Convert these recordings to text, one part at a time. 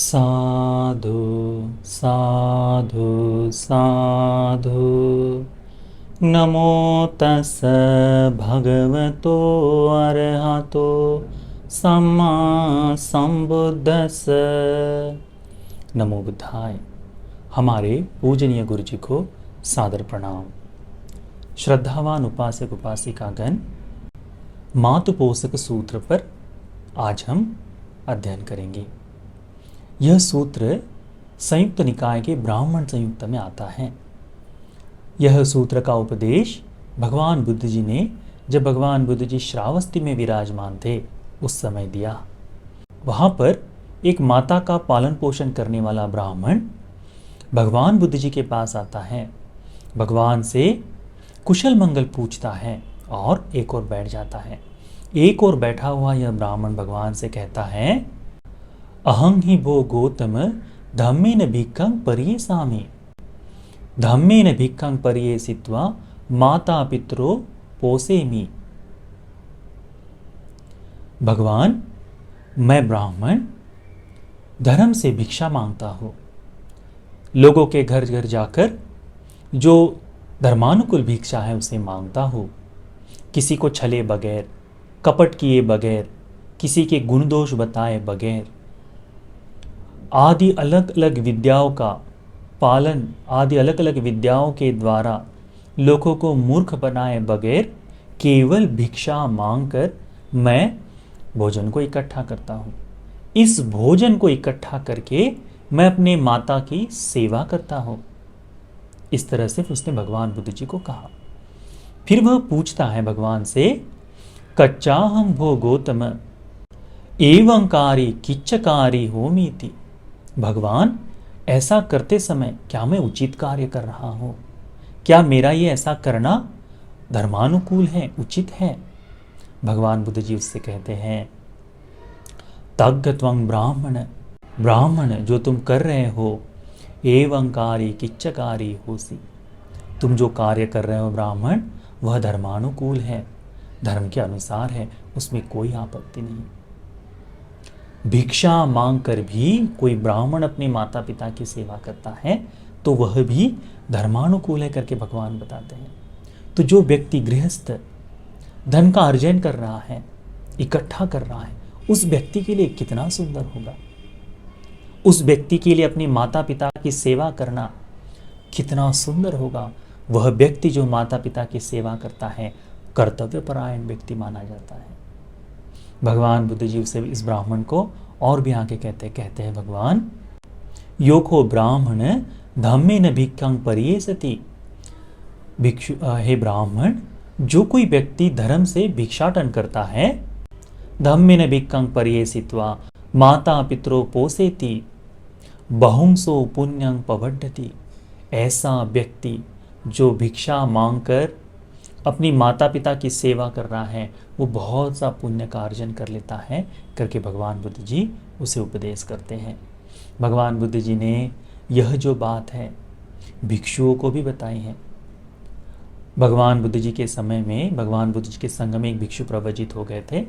साधु साधु साधु। नमो तस् भगवतो अरहतो सम्मा संबुद्धस्स। नमो बुद्धाय। हमारे पूजनीय गुरु जी को सादर प्रणाम। श्रद्धावान उपासक उपासिकागण, मातुपोषक सूत्र पर आज हम अध्ययन करेंगे। यह सूत्र संयुक्त निकाय के ब्राह्मण संयुक्त में आता है। यह सूत्र का उपदेश भगवान बुद्ध जी ने जब भगवान बुद्ध जी श्रावस्ती में विराजमान थे उस समय दिया। वहाँ पर एक माता का पालन पोषण करने वाला ब्राह्मण भगवान बुद्ध जी के पास आता है, भगवान से कुशल मंगल पूछता है और एक और बैठ जाता है। एक और बैठा हुआ यह ब्राह्मण भगवान से कहता है, अहं हि भो गौतम धम्मेन भिक्खं पर्येसामि, धम्मेन भिक्खं पर्येसित्वा माता पितरो पोसेमि। भगवान, मैं ब्राह्मण धर्म से भिक्षा मांगता हूँ। लोगों के घर घर जाकर जो धर्मानुकूल भिक्षा है उसे मांगता हूँ। किसी को छले बगैर, कपट किए बगैर, किसी के गुण दोष बताए बगैर, आदि अलग अलग विद्याओं का पालन, आदि अलग अलग विद्याओं के द्वारा लोगों को मूर्ख बनाए बगैर केवल भिक्षा मांगकर मैं भोजन को इकट्ठा करता हूँ। इस भोजन को इकट्ठा करके मैं अपने माता की सेवा करता हूँ। इस तरह से उसने भगवान बुद्ध जी को कहा। फिर वह पूछता है भगवान से, कच्चा हम भो गौतम एवंकारी किच्चकारी होमीति। भगवान, ऐसा करते समय क्या मैं उचित कार्य कर रहा हूँ? क्या मेरा ये ऐसा करना धर्मानुकूल है, उचित है? भगवान बुद्ध जी उससे कहते हैं, तग्गत्वं ब्राह्मण, ब्राह्मण जो तुम कर रहे हो, एवंकारी किच्चकारी होसी, तुम जो कार्य कर रहे हो ब्राह्मण वह धर्मानुकूल है, धर्म के अनुसार है, उसमें कोई आपत्ति नहीं। भिक्षा मांगकर भी कोई ब्राह्मण अपने माता पिता की सेवा करता है तो वह भी धर्मानुकूल है करके भगवान बताते हैं। तो जो व्यक्ति गृहस्थ धन का अर्जन कर रहा है, इकट्ठा कर रहा है, उस व्यक्ति के लिए कितना सुंदर होगा। उस व्यक्ति के लिए अपने माता पिता की सेवा करना कितना सुंदर होगा। वह व्यक्ति जो माता पिता की सेवा करता है कर्तव्यपरायण व्यक्ति माना जाता है। भगवान बुद्ध जी उसे इस ब्राह्मण को और भी आगे कहते हैं भगवान, योको ब्राह्मण धम्मेन भिक्खं पर्येसति। भिक्षु, हे ब्राह्मण, जो कोई व्यक्ति धर्म से भिक्षाटन करता है, धम्मेन भिक्खं पर्येसित्वा माता पितरो पोसेति बहुंसो पुण्यं पवड्डति। ऐसा व्यक्ति जो भिक्षा मांगकर अपनी माता पिता की सेवा कर रहा है वो बहुत सा पुण्य का अर्जन कर लेता है करके भगवान बुद्ध जी उसे उपदेश करते हैं। भगवान बुद्ध जी ने यह जो बात है भिक्षुओं को भी बताई है। भगवान बुद्ध जी के समय में, भगवान बुद्ध जी के संग में एक भिक्षु प्रवजित हो गए थे।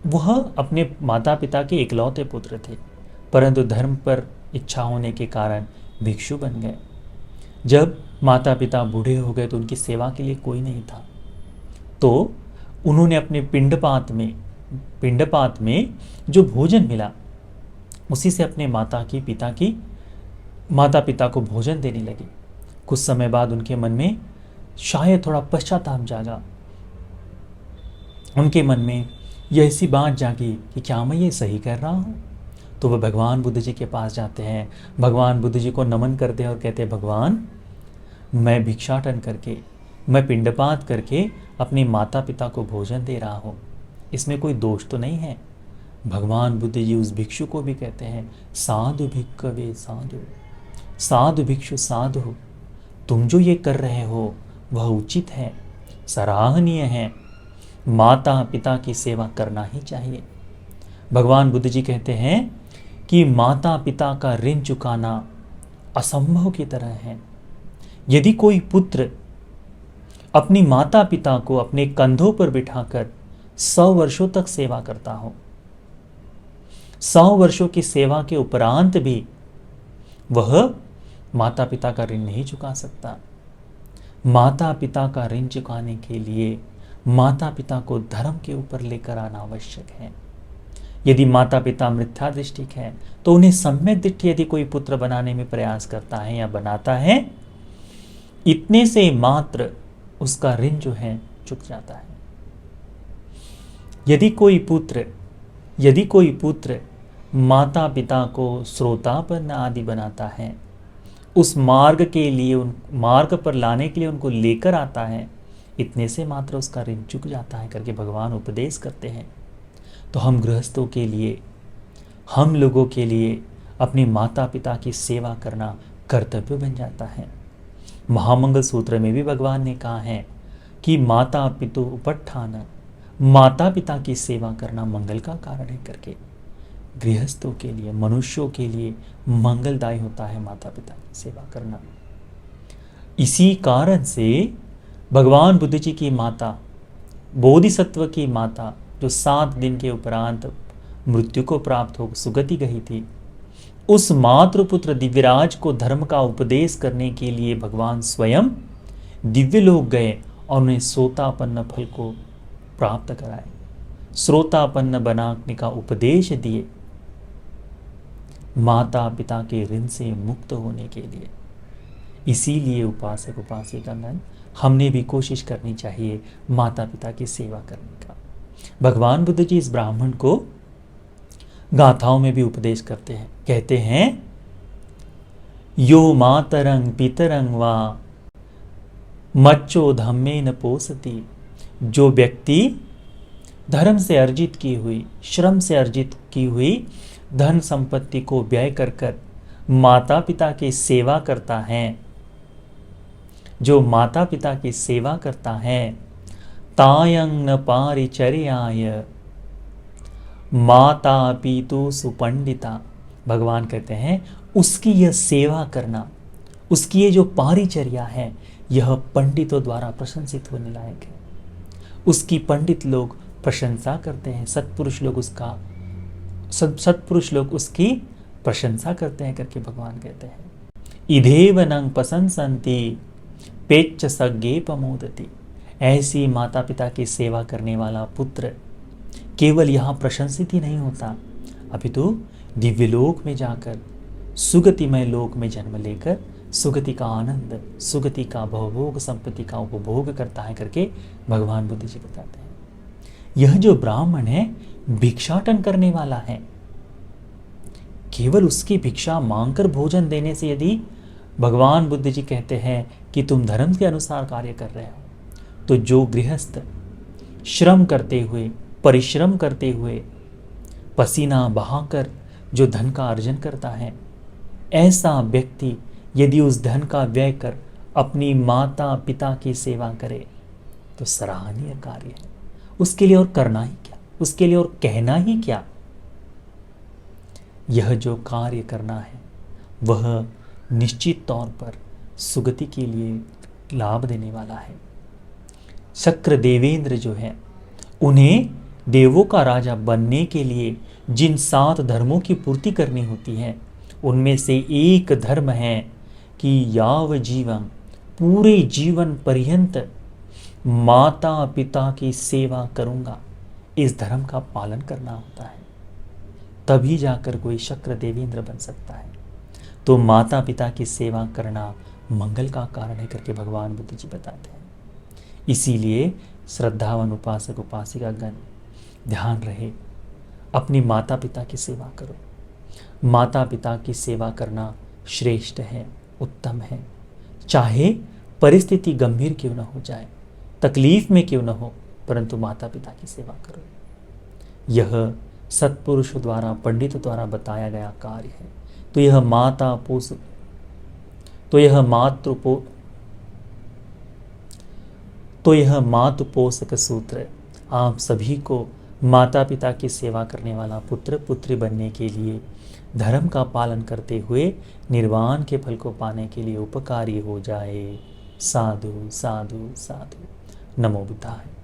वह अपने माता पिता के इकलौते पुत्र थे, परंतु धर्म पर इच्छा होने के कारण भिक्षु बन गए। जब माता पिता बूढ़े हो गए तो उनकी सेवा के लिए कोई नहीं था, तो उन्होंने अपने पिंडपात में जो भोजन मिला उसी से अपने माता पिता को भोजन देने लगे। कुछ समय बाद उनके मन में शायद थोड़ा पश्चाताप जागा। उनके मन में यह ऐसी बात जागी कि क्या मैं ये सही कर रहा हूँ? तो वह भगवान बुद्ध जी के पास जाते हैं, भगवान बुद्ध जी को नमन करते हैं और कहते हैं, भगवान, मैं भिक्षाटन करके, मैं पिंडपात करके अपने माता पिता को भोजन दे रहा हूँ, इसमें कोई दोष तो नहीं है। भगवान बुद्ध जी उस भिक्षु को भी कहते हैं, साधु भिक्खवे साधु, साधु भिक्षु साधु, तुम जो ये कर रहे हो वह उचित है, सराहनीय है, माता पिता की सेवा करना ही चाहिए। भगवान बुद्ध जी कहते हैं कि माता पिता का ऋण चुकाना असंभव की तरह है। यदि कोई पुत्र अपनी माता पिता को अपने कंधों पर बिठाकर 100 वर्षों तक सेवा करता हो 100 वर्षों की सेवा के उपरांत भी वह माता पिता का ऋण नहीं चुका सकता। माता पिता का ऋण चुकाने के लिए माता पिता को धर्म के ऊपर लेकर आना आवश्यक है। यदि माता पिता मिथ्या दृष्टिक है तो उन्हें सम्यक दृष्टि यदि कोई पुत्र बनाने में प्रयास करता है या बनाता है, इतने से मात्र उसका ऋण जो है चुक जाता है। यदि कोई पुत्र माता पिता को श्रोतापन्न आदि बनाता है, उस मार्ग पर लाने के लिए उनको लेकर आता है, इतने से मात्र उसका ऋण चुक जाता है करके भगवान उपदेश करते हैं। तो हम गृहस्थों के लिए, हम लोगों के लिए अपने माता पिता की सेवा करना कर्तव्य बन जाता है। महामंगल सूत्र में भी भगवान ने कहा है कि माता पितु उपट्ठान, माता पिता की सेवा करना मंगल का कारण है करके। गृहस्थों के लिए, मनुष्यों के लिए मंगलदायी होता है माता पिता की सेवा करना। इसी कारण से भगवान बुद्ध जी की माता, बोधिसत्व की माता, जो 7 दिन के उपरांत मृत्यु को प्राप्त हो सुगति गई थी, उस मातृपुत्र दिव्यराज को धर्म का उपदेश करने के लिए भगवान स्वयं दिव्य लोक गए और उन्हें श्रोतापन्न फल को प्राप्त कराए, श्रोतापन्न बनाने का उपदेश दिए, माता पिता के ऋण से मुक्त होने के लिए। इसीलिए उपासक उपासिकागण, हमने भी कोशिश करनी चाहिए माता पिता की सेवा करने का। भगवान बुद्ध जी इस ब्राह्मण को गाथाओं में भी उपदेश करते हैं, कहते हैं यो मातरंग पितरंग वा मच्चो धम्मेन पोसति। जो व्यक्ति धर्म से अर्जित की हुई, श्रम से अर्जित की हुई धन संपत्ति को व्यय कर कर माता पिता की सेवा करता है, जो माता पिता की सेवा करता है, तायं न पारिचर्याय माता पितु सुपंडिता। भगवान कहते हैं उसकी यह सेवा करना, उसकी ये जो पारिचर्या है, यह पंडितों द्वारा प्रशंसित होने लायक है। उसकी पंडित लोग प्रशंसा करते हैं, सत्पुरुष लोग उसकी प्रशंसा करते हैं करके भगवान कहते हैं। इधेव नंग प्रशंसन्ति पेच्च सज्ञे प्रमोदति। ऐसी माता पिता की सेवा करने वाला पुत्र केवल यहाँ प्रशंसित ही नहीं होता, अपितु दिव्यलोक में जाकर सुगतिमय लोक में जन्म लेकर सुगति का आनंद, सुगति का भवभोग, संपत्ति का उपभोग करता है करके भगवान बुद्ध जी बताते हैं। यह जो ब्राह्मण है भिक्षाटन करने वाला है, केवल उसकी भिक्षा मांगकर भोजन देने से यदि भगवान बुद्ध जी कहते हैं कि तुम धर्म के अनुसार कार्य कर रहे हो, तो जो गृहस्थ श्रम करते हुए, परिश्रम करते हुए, पसीना बहाकर जो धन का अर्जन करता है, ऐसा व्यक्ति यदि उस धन का व्यय कर अपनी माता पिता की सेवा करे तो सराहनीय कार्य है। उसके लिए और करना ही क्या, उसके लिए और कहना ही क्या। यह जो कार्य करना है वह निश्चित तौर पर सुगति के लिए लाभ देने वाला है। शक्र देवेंद्र जो है, उन्हें देवों का राजा बनने के लिए जिन 7 धर्मों की पूर्ति करनी होती है, उनमें से एक धर्म है कि याव जीवन, पूरे जीवन पर्यंत माता पिता की सेवा करूंगा, इस धर्म का पालन करना होता है। तभी जाकर कोई शक्र देवेंद्र बन सकता है। तो माता पिता की सेवा करना मंगल का कारण है करके भगवान बुद्ध जी बताते हैं। इसीलिए श्रद्धावान उपासक उपासिकागण ध्यान रहे, अपनी माता पिता की सेवा करो। माता पिता की सेवा करना श्रेष्ठ है, उत्तम है। चाहे परिस्थिति गंभीर क्यों न हो जाए, तकलीफ में क्यों न हो, परंतु माता पिता की सेवा करो। यह सत्पुरुषों द्वारा, पंडितों द्वारा बताया गया कार्य है। तो यह मातृपोषक सूत्र आप सभी को माता पिता की सेवा करने वाला पुत्र पुत्री बनने के लिए, धर्म का पालन करते हुए निर्वाण के फल को पाने के लिए उपकारी हो जाए। साधु साधु साधु। नमो बुद्धाय।